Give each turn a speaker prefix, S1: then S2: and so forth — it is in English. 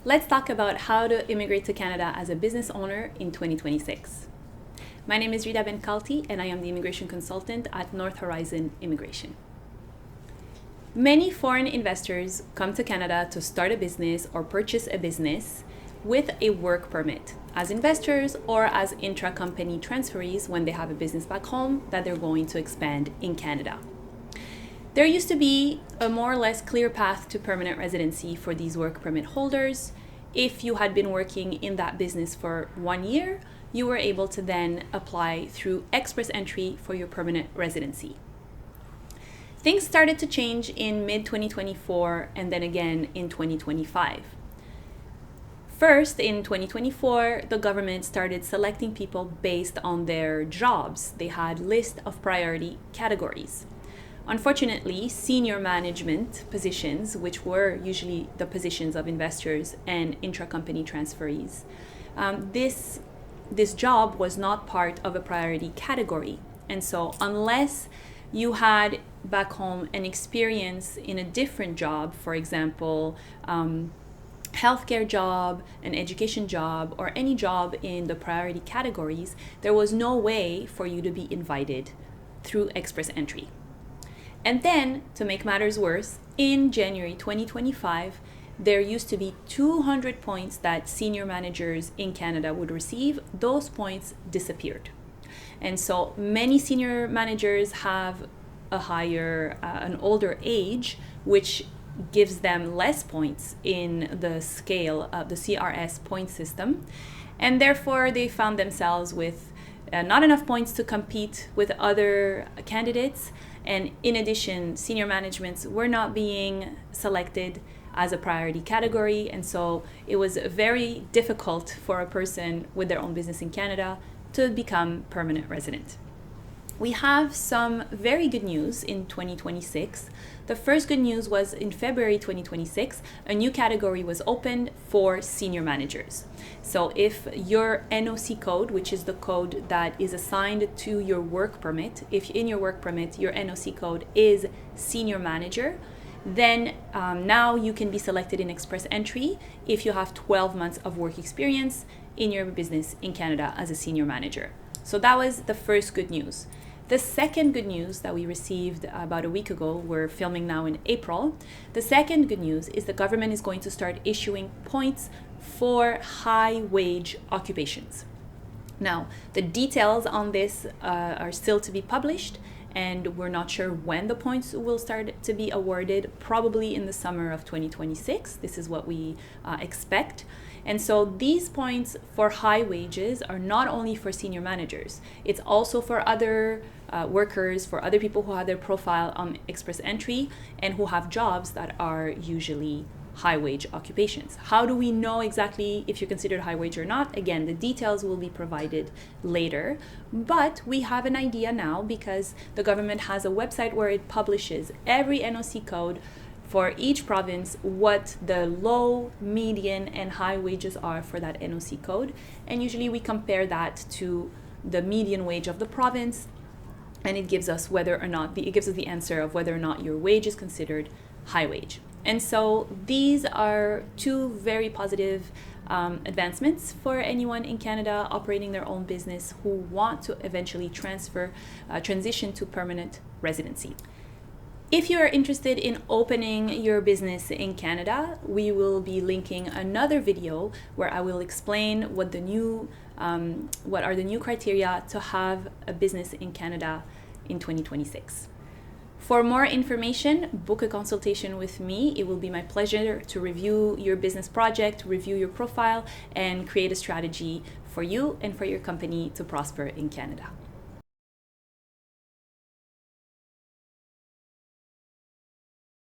S1: Let's talk about how to immigrate to Canada as a business owner in 2026. My name is Rita Benkhalti and I am the immigration consultant at North Horizon Immigration. Many foreign investors come to Canada to start a business or purchase a business with a work permit as investors or as intra-company transferees when they have a business back home that they're going to expand in Canada. There used to be a more or less clear path to permanent residency for these work permit holders. If you had been working in that business for 1 year, you were able to then apply through express entry for your permanent residency. Things started to change in mid-2024 and then again in 2025. First, in 2024, the government started selecting people based on their jobs. They had a list of priority categories. Unfortunately, senior management positions, which were usually the positions of investors and intra-company transferees, this job was not part of a priority category. And so unless you had back home an experience in a different job, for example, healthcare job, an education job, or any job in the priority categories, there was no way for you to be invited through express entry. And then, to make matters worse, in January 2025, there used to be 200 points that senior managers in Canada would receive. Those points disappeared. And so many senior managers have an older age, which gives them less points in the scale of the CRS point system. And therefore, they found themselves with not enough points to compete with other candidates. And in addition, senior managements were not being selected as a priority category. And so it was very difficult for a person with their own business in Canada to become permanent resident. We have some very good news in 2026. The first good news was in February 2026, a new category was opened for senior managers. So if your NOC code, which is the code that is assigned to your work permit, if in your work permit your NOC code is senior manager, then now you can be selected in express entry if you have 12 months of work experience in your business in Canada as a senior manager. So that was the first good news. The second good news that we received about a week ago, we're filming now in April. The second good news is the government is going to start issuing points for high wage occupations. Now, the details on this are still to be published, and we're not sure when the points will start to be awarded, probably in the summer of 2026. This is what we expect. And so these points for high wages are not only for senior managers, it's also for other workers, for other people who have their profile on express entry and who have jobs that are usually high wage occupations. How do we know exactly if you're considered high wage or not? Again, the details will be provided later, but we have an idea now because the government has a website where it publishes every NOC code for each province, what the low, median, and high wages are for that NOC code. And usually we compare that to the median wage of the province, and it gives us the answer of whether or not your wage is considered high wage. And so these are two very positive advancements for anyone in Canada operating their own business who want to eventually transition to permanent residency. If you're interested in opening your business in Canada, we will be linking another video where I will explain what are the new criteria to have a business in Canada in 2026. For more information, book a consultation with me. It will be my pleasure to review your business project, review your profile, and create a strategy for you and for your company to prosper in Canada.